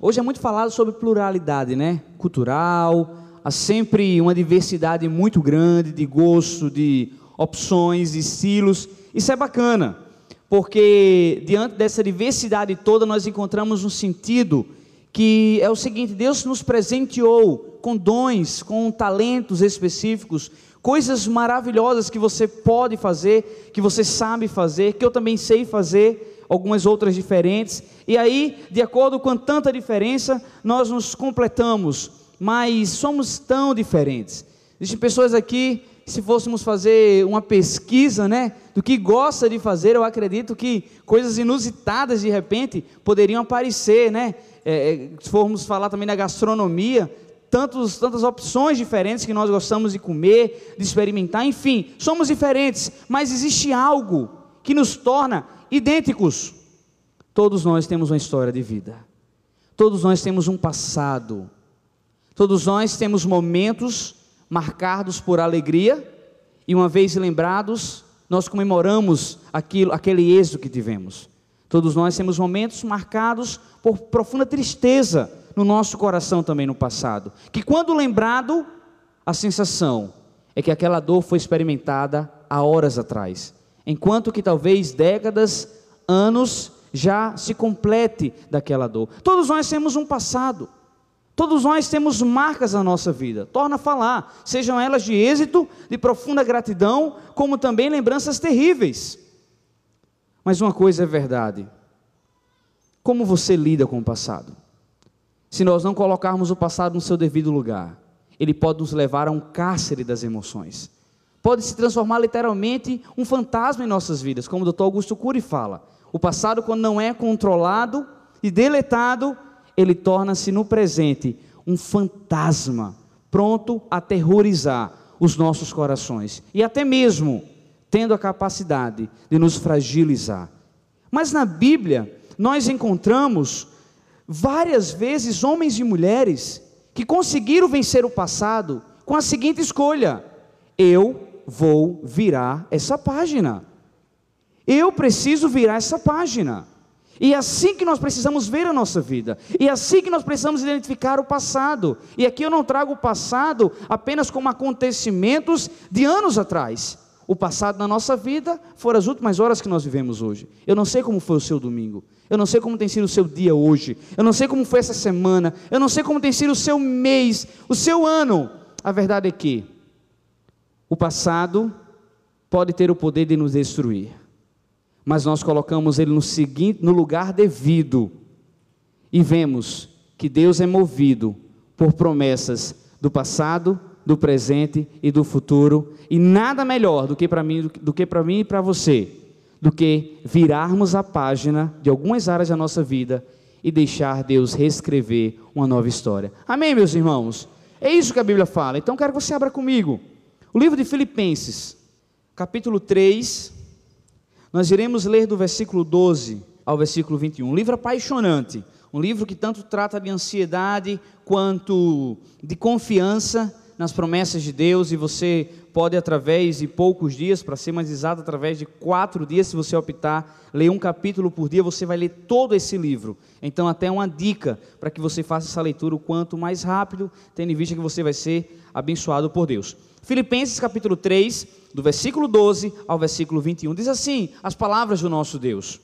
Hoje é muito falado sobre pluralidade, né? Cultural, há sempre uma diversidade muito grande de gosto, de opções, de estilos. Isso é bacana, porque diante dessa diversidade toda nós encontramos um sentido que é o seguinte: Deus nos presenteou com dons, com talentos específicos, coisas maravilhosas que você pode fazer, que você sabe fazer, que eu também sei fazer, algumas outras diferentes, e aí, de acordo com tanta diferença, nós nos completamos, mas somos tão diferentes. Existem pessoas aqui, se fôssemos fazer uma pesquisa, né, do que gosta de fazer, eu acredito que coisas inusitadas de repente poderiam aparecer, né, se formos falar também da gastronomia, tantas opções diferentes que nós gostamos de comer, de experimentar, enfim, somos diferentes, mas existe algo que nos torna idênticos. Todos nós temos uma história de vida, todos nós temos um passado, todos nós temos momentos marcados por alegria, e uma vez lembrados, nós comemoramos aquele êxito que tivemos. Todos nós temos momentos marcados por profunda tristeza no nosso coração também no passado, que quando lembrado, a sensação é que aquela dor foi experimentada há horas atrás, enquanto que talvez décadas, anos, já se complete daquela dor. Todos nós temos um passado, todos nós temos marcas na nossa vida, torna a falar, sejam elas de êxito, de profunda gratidão, como também lembranças terríveis. Mas uma coisa é verdade: como você lida com o passado? Se nós não colocarmos o passado no seu devido lugar, ele pode nos levar a um cárcere das emoções, pode se transformar literalmente um fantasma em nossas vidas, como o Dr. Augusto Cury fala. O passado, quando não é controlado e deletado, ele torna-se no presente um fantasma, pronto a aterrorizar os nossos corações, e até mesmo tendo a capacidade de nos fragilizar. Mas na Bíblia, nós encontramos várias vezes homens e mulheres que conseguiram vencer o passado com a seguinte escolha: eu vou virar essa página, eu preciso virar essa página. E é assim que nós precisamos ver a nossa vida, e é assim que nós precisamos identificar o passado. E aqui eu não trago o passado apenas como acontecimentos de anos atrás. O passado na nossa vida foram as últimas horas que nós vivemos hoje. Eu não sei como foi o seu domingo, eu não sei como tem sido o seu dia hoje, eu não sei como foi essa semana, eu não sei como tem sido o seu mês, o seu ano. A verdade é que o passado pode ter o poder de nos destruir, mas nós colocamos ele no lugar devido, e vemos que Deus é movido por promessas do passado, do presente e do futuro, e nada melhor do que para mim e para você, do que virarmos a página de algumas áreas da nossa vida e deixar Deus reescrever uma nova história. Amém, meus irmãos? É isso que a Bíblia fala. Então quero que você abra comigo o livro de Filipenses, capítulo 3, nós iremos ler do versículo 12 ao versículo 21, um livro apaixonante, um livro que tanto trata de ansiedade, quanto de confiança nas promessas de Deus, e você pode, através de poucos dias, para ser mais exato, através de 4 dias, se você optar, ler um capítulo por dia, você vai ler todo esse livro. Então até uma dica para que você faça essa leitura o quanto mais rápido, tendo em vista que você vai ser abençoado por Deus. Filipenses capítulo 3, do versículo 12 ao versículo 21, diz assim as palavras do nosso Deus: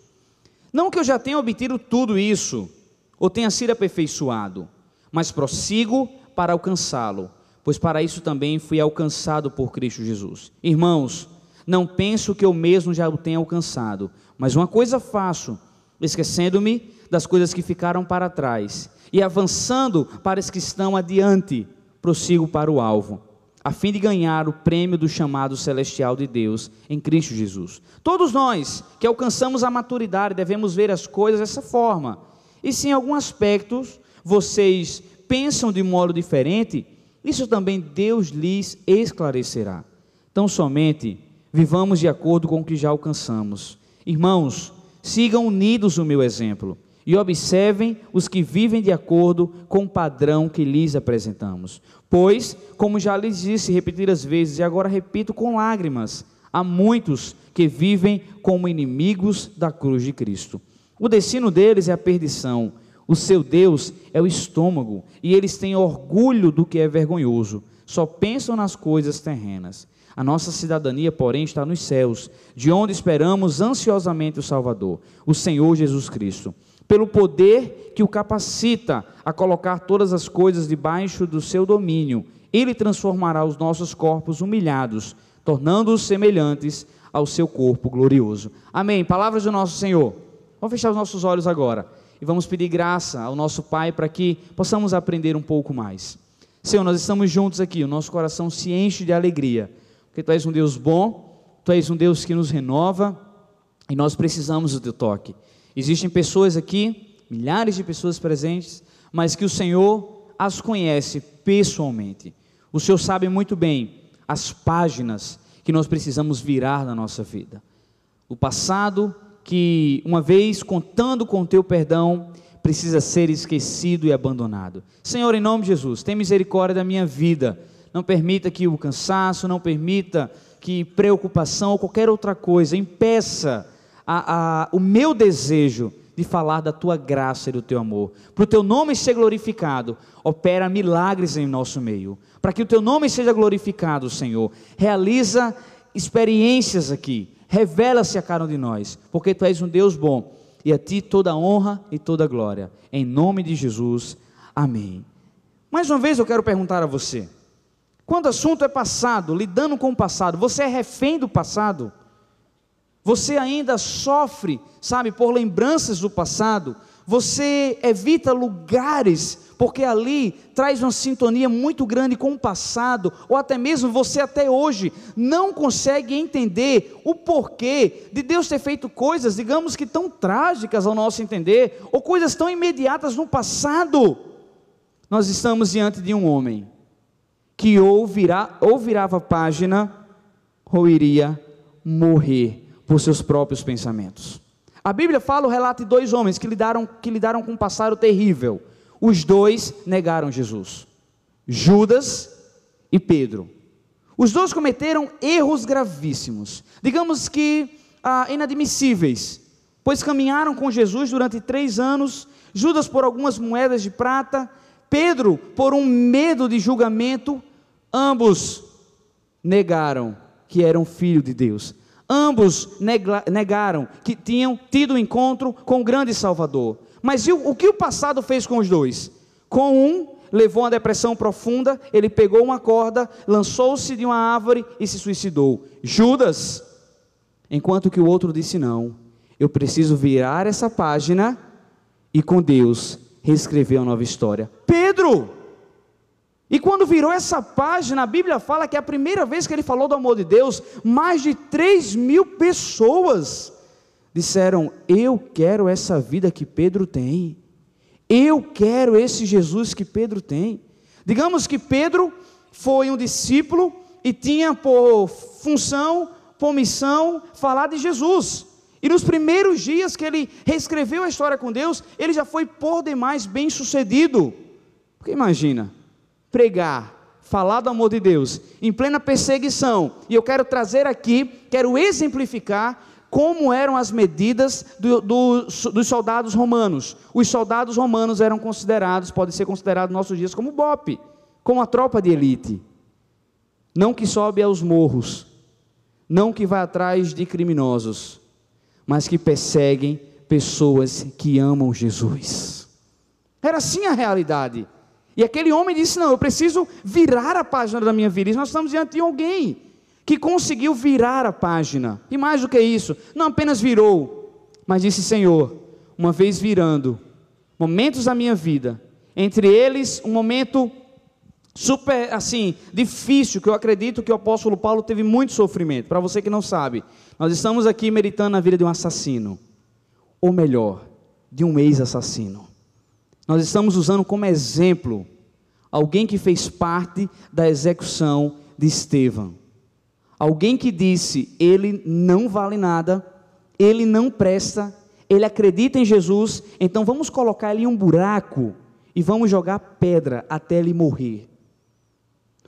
não que eu já tenha obtido tudo isso, ou tenha sido aperfeiçoado, mas prossigo para alcançá-lo, pois para isso também fui alcançado por Cristo Jesus. Irmãos, não penso que eu mesmo já o tenha alcançado, mas uma coisa faço, esquecendo-me das coisas que ficaram para trás, e avançando para as que estão adiante, prossigo para o alvo, a fim de ganhar o prêmio do chamado celestial de Deus em Cristo Jesus. Todos nós que alcançamos a maturidade devemos ver as coisas dessa forma, e se em algum aspecto vocês pensam de modo diferente, isso também Deus lhes esclarecerá. Tão somente vivamos de acordo com o que já alcançamos. Irmãos, sigam unidos o meu exemplo e observem os que vivem de acordo com o padrão que lhes apresentamos. Pois, como já lhes disse repetidas vezes, e agora repito com lágrimas, há muitos que vivem como inimigos da cruz de Cristo. O destino deles é a perdição, O seu Deus é o estômago, e eles têm orgulho do que é vergonhoso. Só pensam nas coisas terrenas. A nossa cidadania, porém, está nos céus, de onde esperamos ansiosamente o Salvador, o Senhor Jesus Cristo. Pelo poder que o capacita a colocar todas as coisas debaixo do seu domínio, Ele transformará os nossos corpos humilhados, tornando-os semelhantes ao seu corpo glorioso. Amém. Palavras do nosso Senhor. Vamos fechar os nossos olhos agora e vamos pedir graça ao nosso Pai para que possamos aprender um pouco mais. Senhor, nós estamos juntos aqui, o nosso coração se enche de alegria, porque Tu és um Deus bom, Tu és um Deus que nos renova e nós precisamos do Teu toque. Existem pessoas aqui, milhares de pessoas presentes, mas que o Senhor as conhece pessoalmente. O Senhor sabe muito bem as páginas que nós precisamos virar na nossa vida. O passado que, uma vez contando com o Teu perdão, precisa ser esquecido e abandonado. Senhor, em nome de Jesus, tem misericórdia da minha vida. Não permita que o cansaço, não permita que preocupação ou qualquer outra coisa impeça o meu desejo de falar da Tua graça e do Teu amor. Para o Teu nome ser glorificado, opera milagres em nosso meio. Para que o Teu nome seja glorificado, Senhor, realiza experiências aqui, revela-se a cada um de nós, porque Tu és um Deus bom, e a Ti toda a honra e toda a glória, em nome de Jesus, amém. Mais uma vez eu quero perguntar a você, quando o assunto é passado, lidando com o passado, você é refém do passado? Você ainda sofre, sabe, por lembranças do passado? Você evita lugares, porque ali traz uma sintonia muito grande com o passado, ou até mesmo você até hoje não consegue entender o porquê de Deus ter feito coisas, digamos que tão trágicas ao nosso entender, ou coisas tão imediatas no passado. Nós estamos diante de um homem, que ou virava a página, ou iria morrer por seus próprios pensamentos. A Bíblia fala o relato de dois homens que lidaram com um passado terrível. Os dois negaram Jesus, Judas e Pedro. Os dois cometeram erros gravíssimos, digamos que inadmissíveis, pois caminharam com Jesus durante 3 anos, Judas por algumas moedas de prata, Pedro por um medo de julgamento. Ambos negaram que eram filho de Deus. Ambos negaram que tinham tido um encontro com o grande Salvador. Mas o que o passado fez com os dois? Com um, levou uma depressão profunda, ele pegou uma corda, lançou-se de uma árvore e se suicidou. Judas, enquanto que o outro disse não, eu preciso virar essa página e com Deus reescrever uma nova história. Pedro! E quando virou essa página, a Bíblia fala que é a primeira vez que ele falou do amor de Deus, mais de 3.000 pessoas disseram, eu quero essa vida que Pedro tem, eu quero esse Jesus que Pedro tem. Digamos que Pedro foi um discípulo e tinha por função, por missão, falar de Jesus. E nos primeiros dias que ele reescreveu a história com Deus, ele já foi por demais bem sucedido. Porque imagina, pregar, falar do amor de Deus, em plena perseguição, e eu quero trazer aqui, quero exemplificar como eram as medidas dos soldados romanos. Os soldados romanos eram considerados, pode ser considerado nos nossos dias como BOPE, como a tropa de elite, não que sobe aos morros, não que vai atrás de criminosos, mas que perseguem pessoas que amam Jesus. Era assim a realidade. E aquele homem disse, não, eu preciso virar a página da minha vida. E nós estamos diante de alguém que conseguiu virar a página. E mais do que isso, não apenas virou, mas disse, Senhor, uma vez virando, momentos da minha vida, entre eles um momento super, assim, difícil, que eu acredito que o apóstolo Paulo teve muito sofrimento. Para você que não sabe, nós estamos aqui meditando na vida de um assassino, ou melhor, de um ex-assassino. Nós estamos usando como exemplo alguém que fez parte da execução de Estevão. Alguém que disse, ele não vale nada, ele não presta, ele acredita em Jesus, então vamos colocar ele em um buraco e vamos jogar pedra até ele morrer.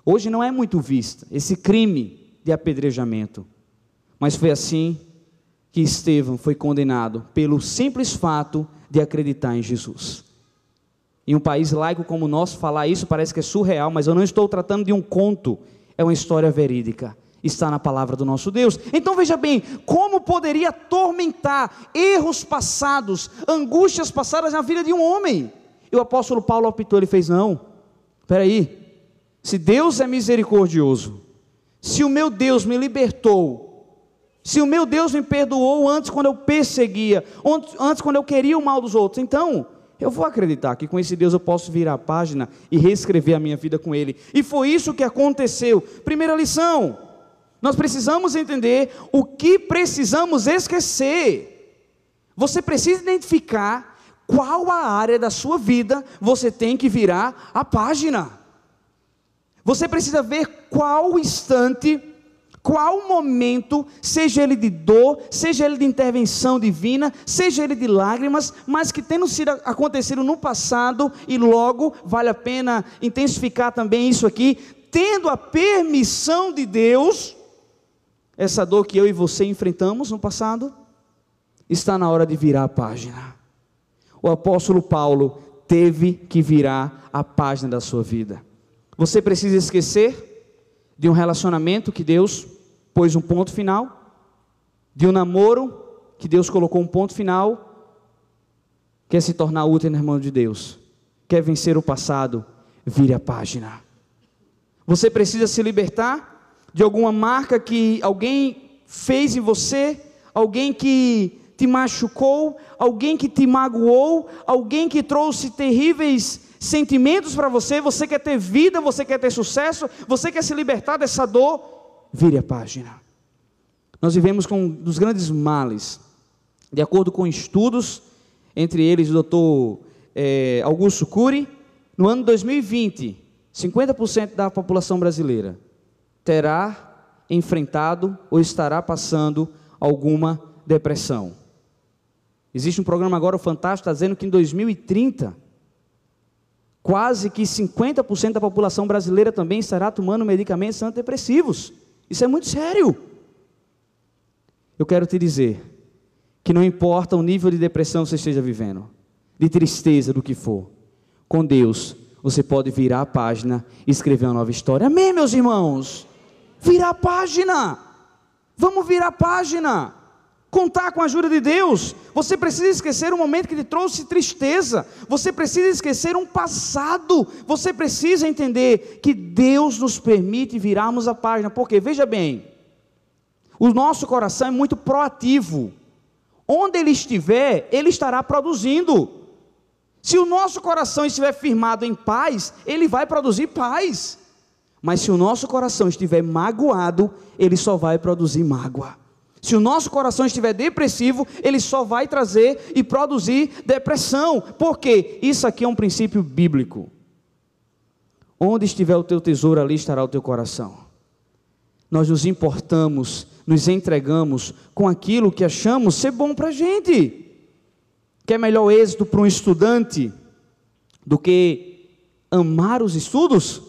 Hoje não é muito visto esse crime de apedrejamento, mas foi assim que Estevão foi condenado pelo simples fato de acreditar em Jesus. Em um país laico como o nosso, falar isso parece que é surreal, mas eu não estou tratando de um conto, é uma história verídica. Está na palavra do nosso Deus. Então veja bem, como poderia atormentar erros passados, angústias passadas na vida de um homem? E o apóstolo Paulo optou, ele fez, não, espera aí, se Deus é misericordioso, se o meu Deus me libertou, se o meu Deus me perdoou antes quando eu perseguia, antes quando eu queria o mal dos outros, então eu vou acreditar que com esse Deus eu posso virar a página e reescrever a minha vida com Ele. E foi isso que aconteceu. Primeira lição, nós precisamos entender o que precisamos esquecer. Você precisa identificar qual a área da sua vida você tem que virar a página. Você precisa ver qual instante, qual momento, seja ele de dor, seja ele de intervenção divina, seja ele de lágrimas, mas que tenham acontecido no passado e logo vale a pena intensificar também isso aqui, tendo a permissão de Deus. Essa dor que eu e você enfrentamos no passado, está na hora de virar a página. O apóstolo Paulo teve que virar a página da sua vida. Você precisa esquecer de um relacionamento que Deus pôs um ponto final, de um namoro que Deus colocou um ponto final. Quer se tornar útil na mão de Deus, quer vencer o passado, vire a página. Você precisa se libertar de alguma marca que alguém fez em você, alguém que te machucou, alguém que te magoou, alguém que trouxe terríveis sentimentos para você. Você quer ter vida, você quer ter sucesso, você quer se libertar dessa dor, vire a página. Nós vivemos com um dos grandes males, de acordo com estudos, entre eles o Dr. Augusto Cury, no ano 2020, 50% da população brasileira terá enfrentado ou estará passando alguma depressão. Existe um programa agora, o Fantástico, está dizendo que em 2030, quase que 50% da população brasileira também estará tomando medicamentos antidepressivos. Isso é muito sério. Eu quero te dizer que não importa o nível de depressão que você esteja vivendo, de tristeza, do que for, com Deus você pode virar a página e escrever uma nova história. Amém, meus irmãos? Virar a página. Vamos virar a página. Contar com a ajuda de Deus. Você precisa esquecer um momento que te trouxe tristeza. Você precisa esquecer um passado. Você precisa entender que Deus nos permite virarmos a página. Porque, veja bem, o nosso coração é muito proativo. Onde ele estiver, ele estará produzindo. Se o nosso coração estiver firmado em paz, ele vai produzir paz. Mas se o nosso coração estiver magoado, ele só vai produzir mágoa. Se o nosso coração estiver depressivo, ele só vai trazer e produzir depressão. Por quê? Isso aqui é um princípio bíblico. Onde estiver o teu tesouro, ali estará o teu coração. Nós nos importamos, nos entregamos com aquilo que achamos ser bom para a gente. Quer melhor êxito para um estudante do que amar os estudos?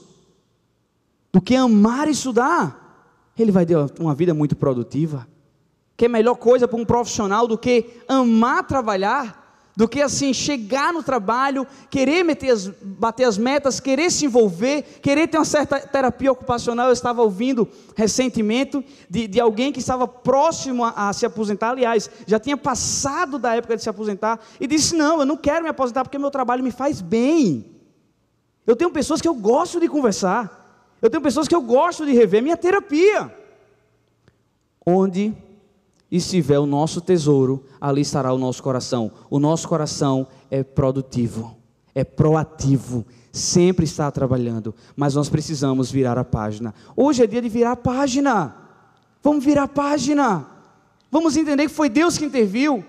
Do que amar estudar? Ele vai ter uma vida muito produtiva. Quer melhor coisa para um profissional do que amar trabalhar? Do que assim, chegar no trabalho, querer bater as metas, querer se envolver, querer ter uma certa terapia ocupacional. Eu estava ouvindo recentemente de alguém que estava próximo a se aposentar, aliás, já tinha passado da época de se aposentar, e disse, não, eu não quero me aposentar porque meu trabalho me faz bem. Eu tenho pessoas que eu gosto de conversar, eu tenho pessoas que eu gosto de rever, minha terapia. Onde estiver o nosso tesouro, ali estará o nosso coração. O nosso coração é produtivo, é proativo, sempre está trabalhando, mas nós precisamos virar a página. Hoje é dia de virar a página. Vamos virar a página. Vamos entender que foi Deus que interviu.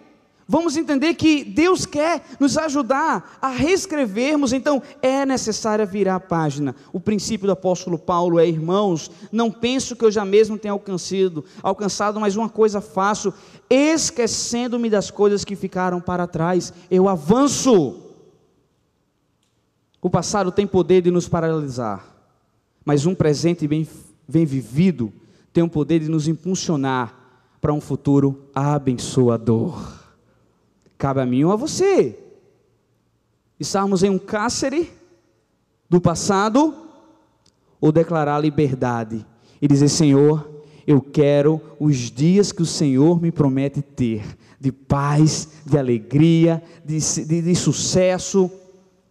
Vamos entender que Deus quer nos ajudar a reescrevermos, então é necessário virar a página. O princípio do apóstolo Paulo é, irmãos, não penso que eu já mesmo tenha alcançado, mas uma coisa faço, esquecendo-me das coisas que ficaram para trás, eu avanço. O passado tem poder de nos paralisar, mas um presente bem vivido tem o poder de nos impulsionar para um futuro abençoador. Cabe a mim ou a você Estarmos em um cárcere do passado ou declarar liberdade e dizer: Senhor, eu quero os dias que o Senhor me promete ter, de paz, de alegria, de sucesso.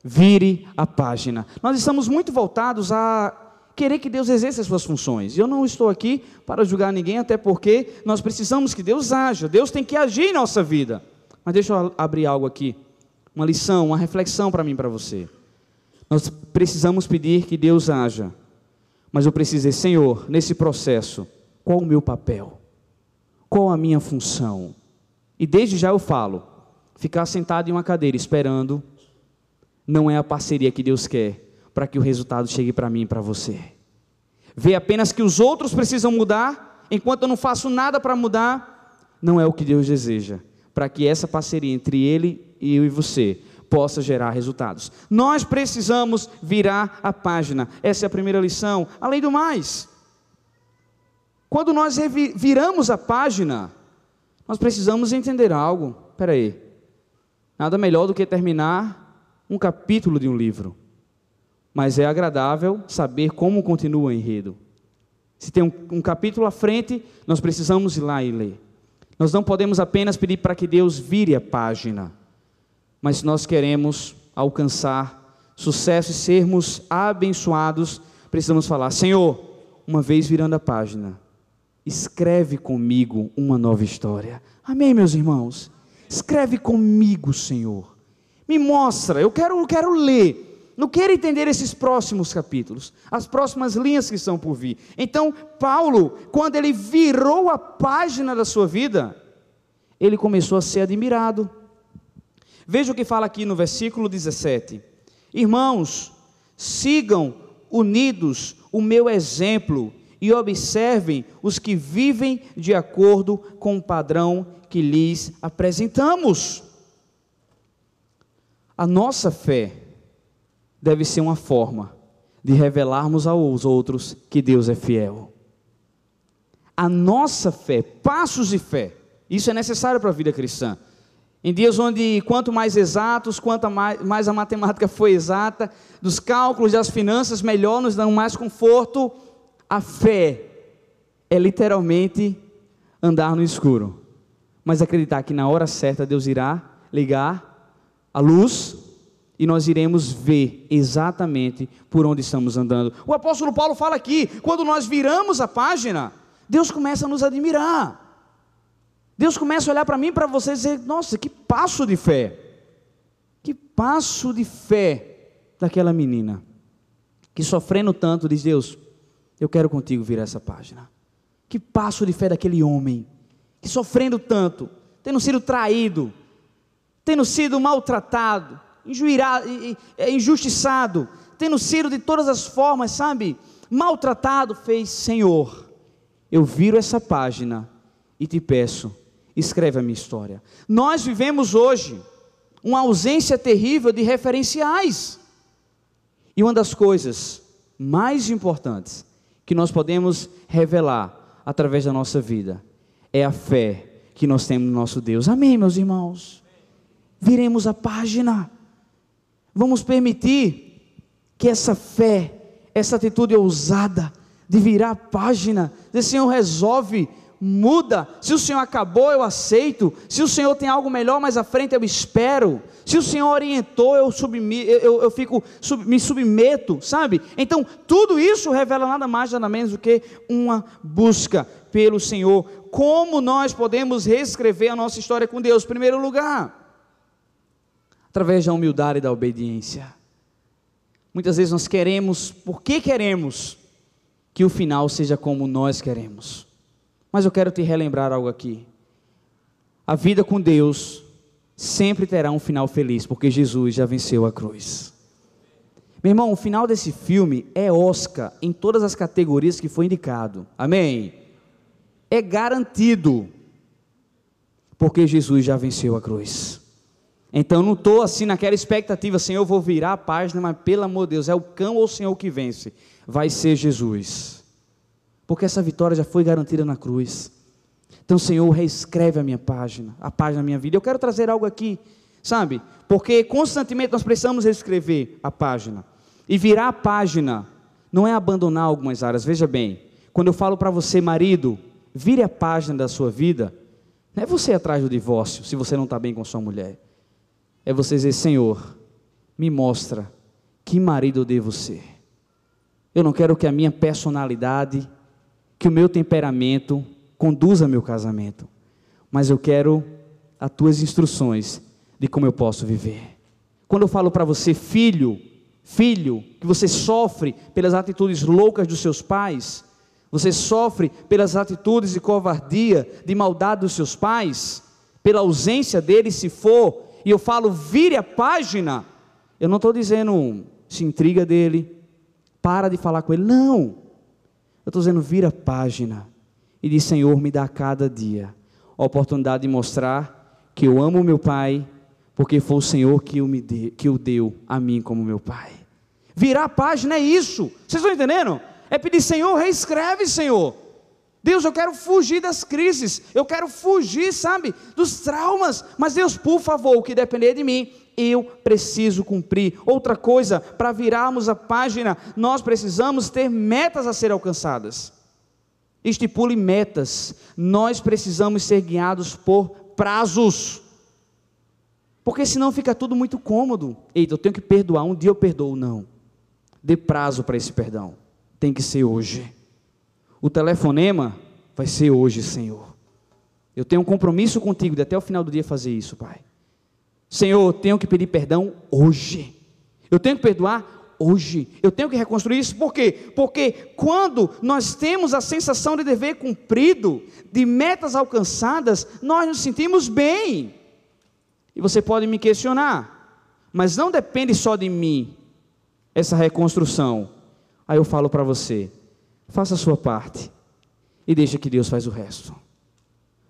Vire a página. Nós estamos muito voltados a querer que Deus exerça as suas funções. E eu não estou aqui para julgar ninguém, até porque nós precisamos que Deus haja. Deus tem que agir em nossa vida. Mas deixa eu abrir algo aqui, uma lição, uma reflexão para mim e para você. Nós precisamos pedir que Deus haja, mas eu preciso dizer: Senhor, nesse processo, qual o meu papel? Qual a minha função? E desde já eu falo, ficar sentado em uma cadeira esperando não é a parceria que Deus quer para que o resultado chegue para mim e para você. Ver apenas que os outros precisam mudar, enquanto eu não faço nada para mudar, não é o que Deus deseja, para que essa parceria entre Ele e eu e você possa gerar resultados. Nós precisamos virar a página. Essa é a primeira lição. Além do mais, quando nós viramos a página, nós precisamos entender algo. Espera aí, nada melhor do que terminar um capítulo de um livro, mas é agradável saber como continua o enredo. Se tem um capítulo à frente, nós precisamos ir lá e ler. Nós não podemos apenas pedir para que Deus vire a página, mas se nós queremos alcançar sucesso e sermos abençoados, precisamos falar: Senhor, uma vez virando a página, escreve comigo uma nova história. Amém, meus irmãos? Escreve comigo, Senhor. Me mostra, eu quero ler, não quero entender esses próximos capítulos, as próximas linhas que estão por vir. Então, Paulo, quando ele virou a página da sua vida, ele começou a ser admirado. Veja o que fala aqui no versículo 17: Irmãos, sigam unidos o meu exemplo e observem os que vivem de acordo com o padrão que lhes apresentamos. A nossa fé deve ser uma forma de revelarmos aos outros que Deus é fiel. A nossa fé, passos de fé, isso é necessário para a vida cristã. Em dias onde quanto mais exatos, quanto mais a matemática foi exata, dos cálculos das finanças, melhor nos dão mais conforto. A fé é literalmente andar no escuro, mas acreditar que na hora certa Deus irá ligar a luz e nós iremos ver exatamente por onde estamos andando. O apóstolo Paulo fala aqui, quando nós viramos a página, Deus começa a nos admirar. Deus começa a olhar para mim e para você e dizer: nossa, que passo de fé. Que passo de fé daquela menina que, sofrendo tanto, diz: Deus, eu quero contigo virar essa página. Que passo de fé daquele homem que, sofrendo tanto, tendo sido traído, tendo sido maltratado, injustiçado, tendo sido de todas as formas, maltratado, fez: Senhor, eu viro essa página e te peço, escreve a minha história. Nós vivemos hoje uma ausência terrível de referenciais, e uma das coisas mais importantes que nós podemos revelar através da nossa vida é a fé que nós temos no nosso Deus. Amém, meus irmãos? Viremos a página. Vamos permitir que essa fé, essa atitude ousada de virar a página, dizer: Senhor, resolve, muda. Se o Senhor acabou, eu aceito. Se o Senhor tem algo melhor mais à frente, eu espero. Se o Senhor orientou, me submeto, Então, tudo isso revela nada mais, nada menos do que uma busca pelo Senhor. Como nós podemos reescrever a nossa história com Deus? Em primeiro lugar, através da humildade e da obediência. Muitas vezes nós queremos, porque queremos, que o final seja como nós queremos. Mas eu quero te relembrar algo aqui. A vida com Deus sempre terá um final feliz, porque Jesus já venceu a cruz. Meu irmão, o final desse filme é Oscar em todas as categorias que foi indicado. Amém? É garantido, porque Jesus já venceu a cruz. Então não estou assim naquela expectativa: Senhor, eu vou virar a página, mas pelo amor de Deus, é o cão ou o Senhor que vence? Vai ser Jesus, porque essa vitória já foi garantida na cruz. Então, Senhor, reescreve a página da minha vida. Eu quero trazer algo aqui, sabe? Porque constantemente nós precisamos escrever a página. E virar a página não é abandonar algumas áreas. Veja bem, quando eu falo para você, marido, vire a página da sua vida, não é você ir atrás do divórcio, se você não está bem com sua mulher. É você dizer, Senhor, me mostra que marido eu devo ser. Eu não quero que a minha personalidade, que o meu temperamento conduza meu casamento, mas eu quero as tuas instruções de como eu posso viver. Quando eu falo para você, filho, que você sofre pelas atitudes loucas dos seus pais, você sofre pelas atitudes de covardia, de maldade dos seus pais, pela ausência deles se for, e eu falo, vire a página, eu não estou dizendo, se intriga dele, para de falar com ele, não, eu estou dizendo, vira a página, e diz, Senhor, me dá a cada dia a oportunidade de mostrar que eu amo meu pai, porque foi o Senhor que o deu a mim como meu pai. Virar a página é isso, vocês estão entendendo? É pedir, Senhor, reescreve, Senhor. Deus, eu quero fugir das crises, eu quero fugir, sabe, dos traumas, mas Deus, por favor, o que depender de mim, eu preciso cumprir. Outra coisa, para virarmos a página, nós precisamos ter metas a serem alcançadas. Estipule metas, nós precisamos ser guiados por prazos, porque senão fica tudo muito cômodo. Eita, eu tenho que perdoar, um dia eu perdoo. Não, dê prazo para esse perdão, tem que ser hoje. O telefonema vai ser hoje, Senhor. Eu tenho um compromisso contigo de até o final do dia fazer isso, Pai. Senhor, eu tenho que pedir perdão hoje. Eu tenho que perdoar hoje. Eu tenho que reconstruir isso. Por quê? Porque quando nós temos a sensação de dever cumprido, de metas alcançadas, nós nos sentimos bem. E você pode me questionar, mas não depende só de mim essa reconstrução. Aí eu falo para você, faça a sua parte e deixa que Deus faz o resto.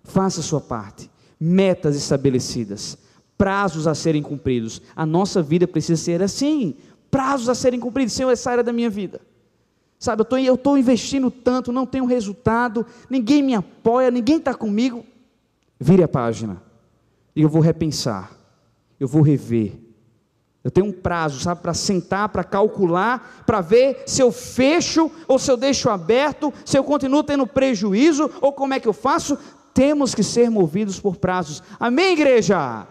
Faça a sua parte, metas estabelecidas, prazos a serem cumpridos. A nossa vida precisa ser assim, prazos a serem cumpridos. Senhor, essa área da minha vida, sabe, eu estou investindo tanto, não tenho resultado, ninguém me apoia, ninguém está comigo. Vire a página e eu vou repensar, eu vou rever. Eu tenho um prazo, sabe, para sentar, para calcular, para ver se eu fecho ou se eu deixo aberto, se eu continuo tendo prejuízo ou como é que eu faço. Temos que ser movidos por prazos. Amém, igreja?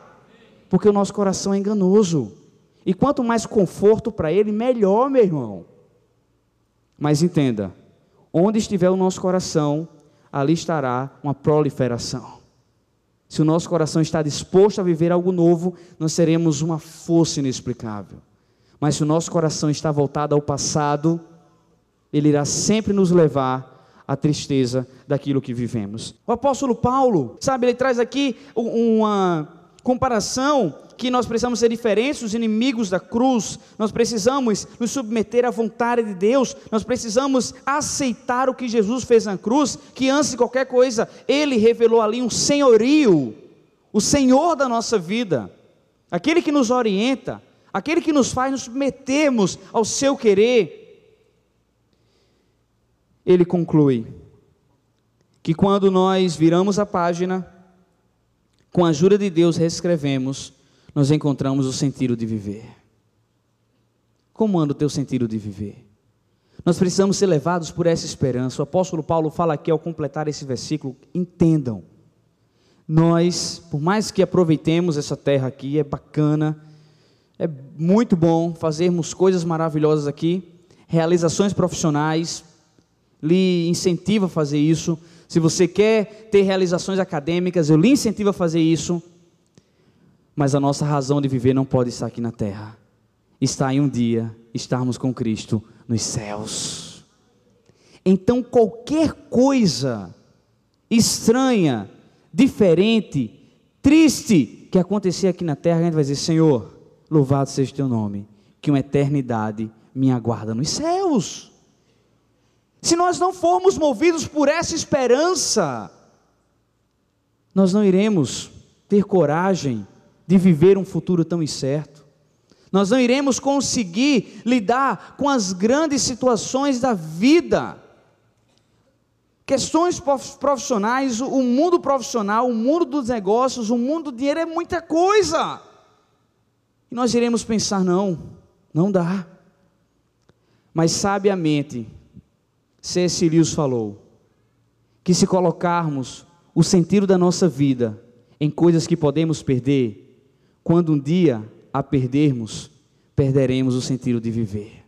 Porque o nosso coração é enganoso. E quanto mais conforto para ele, melhor, meu irmão. Mas entenda, onde estiver o nosso coração, ali estará uma proliferação. Se o nosso coração está disposto a viver algo novo, nós seremos uma força inexplicável. Mas se o nosso coração está voltado ao passado, ele irá sempre nos levar à tristeza daquilo que vivemos. O apóstolo Paulo, sabe, ele traz aqui uma comparação que nós precisamos ser diferentes dos inimigos da cruz, nós precisamos nos submeter à vontade de Deus, nós precisamos aceitar o que Jesus fez na cruz, que antes de qualquer coisa, Ele revelou ali um senhorio, o Senhor da nossa vida, aquele que nos orienta, aquele que nos faz nos submetermos ao seu querer. Ele conclui que quando nós viramos a página, com a ajuda de Deus reescrevemos, nós encontramos o sentido de viver. Como anda o teu sentido de viver? Nós precisamos ser levados por essa esperança. O apóstolo Paulo fala aqui ao completar esse versículo, entendam, nós, por mais que aproveitemos essa terra aqui, é bacana, é muito bom fazermos coisas maravilhosas aqui, realizações profissionais, lhe incentivo a fazer isso. Se você quer ter realizações acadêmicas, eu lhe incentivo a fazer isso. Mas a nossa razão de viver não pode estar aqui na terra. Está em um dia estarmos com Cristo nos céus. Então qualquer coisa estranha, diferente, triste que acontecer aqui na terra, a gente vai dizer, Senhor, louvado seja o teu nome, que uma eternidade me aguarda nos céus. Se nós não formos movidos por essa esperança, nós não iremos ter coragem de viver um futuro tão incerto. Nós não iremos conseguir lidar com as grandes situações da vida. Questões profissionais, o mundo profissional, o mundo dos negócios, o mundo do dinheiro é muita coisa. E nós iremos pensar, não dá. Mas sabiamente, C.S. Lewis falou, que se colocarmos o sentido da nossa vida em coisas que podemos perder, quando um dia a perdermos, perderemos o sentido de viver.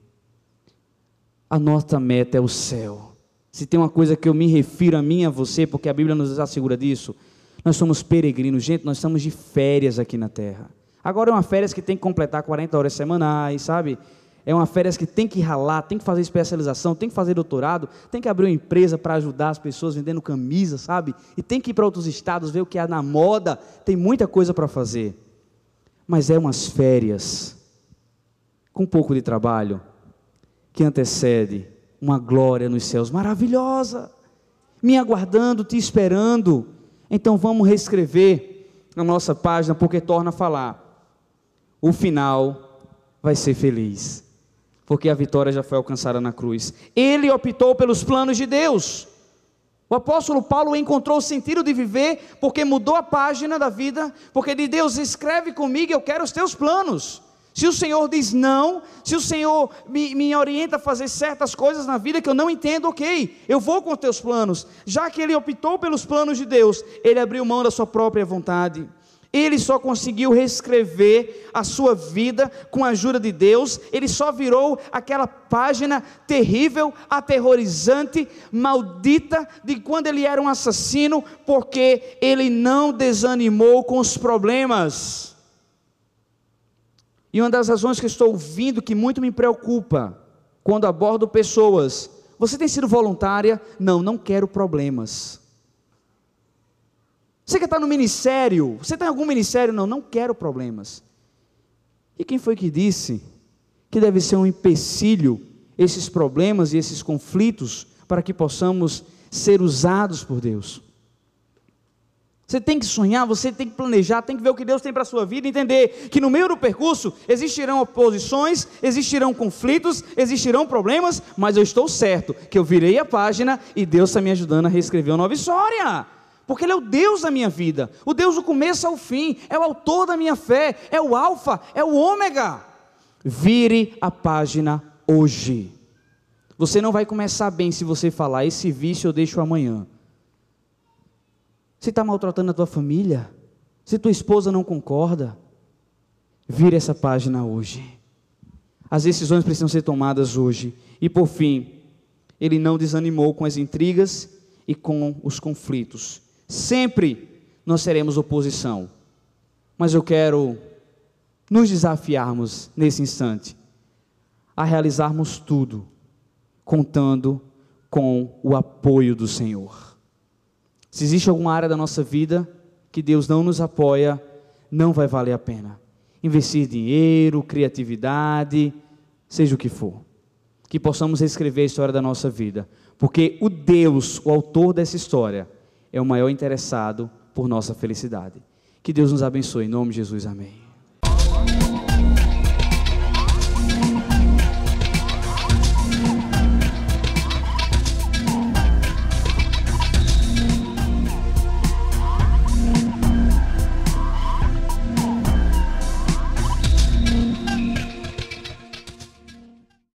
A nossa meta é o céu. Se tem uma coisa que eu me refiro a mim e a você, porque a Bíblia nos assegura disso, nós somos peregrinos, gente, nós estamos de férias aqui na terra. Agora é uma férias que tem que completar 40 horas semanais, sabe? É uma férias que tem que ralar, tem que fazer especialização, tem que fazer doutorado, tem que abrir uma empresa para ajudar as pessoas vendendo camisa, sabe? E tem que ir para outros estados, ver o que há na moda, tem muita coisa para fazer. Mas é umas férias, com um pouco de trabalho, que antecede uma glória nos céus maravilhosa, me aguardando, te esperando. Então vamos reescrever na nossa página, porque torna a falar, o final vai ser feliz, porque a vitória já foi alcançada na cruz. Ele optou pelos planos de Deus. O apóstolo Paulo encontrou o sentido de viver, porque mudou a página da vida, porque de Deus, escreve comigo, eu quero os teus planos. Se o Senhor diz não, se o Senhor me orienta a fazer certas coisas na vida que eu não entendo, ok, eu vou com os teus planos. Já que ele optou pelos planos de Deus, ele abriu mão da sua própria vontade. Ele só conseguiu reescrever a sua vida com a ajuda de Deus. Ele só virou aquela página terrível, aterrorizante, maldita, de quando ele era um assassino, porque ele não desanimou com os problemas. E uma das razões que eu estou ouvindo, que muito me preocupa, quando abordo pessoas, você tem sido voluntária? Não quero problemas. Você que está no ministério, você está em algum ministério? Não quero problemas. E quem foi que disse que deve ser um empecilho esses problemas e esses conflitos para que possamos ser usados por Deus? Você tem que sonhar, você tem que planejar, tem que ver o que Deus tem para a sua vida, entender que no meio do percurso existirão oposições, existirão conflitos, existirão problemas, mas eu estou certo que eu virei a página e Deus está me ajudando a reescrever uma nova história. Porque Ele é o Deus da minha vida, o Deus do começo ao fim, é o autor da minha fé, é o alfa, é o ômega. Vire a página hoje. Você não vai começar bem se você falar, esse vício eu deixo amanhã. Se está maltratando a tua família, se tua esposa não concorda, vire essa página hoje. As decisões precisam ser tomadas hoje. E por fim, ele não desanimou com as intrigas e com os conflitos. Sempre nós teremos oposição, mas eu quero nos desafiarmos nesse instante a realizarmos tudo contando com o apoio do Senhor. Se existe alguma área da nossa vida que Deus não nos apoia, não vai valer a pena investir dinheiro, criatividade, seja o que for, que possamos reescrever a história da nossa vida, porque o Deus, o autor dessa história, é o maior interessado por nossa felicidade. Que Deus nos abençoe, em nome de Jesus, amém.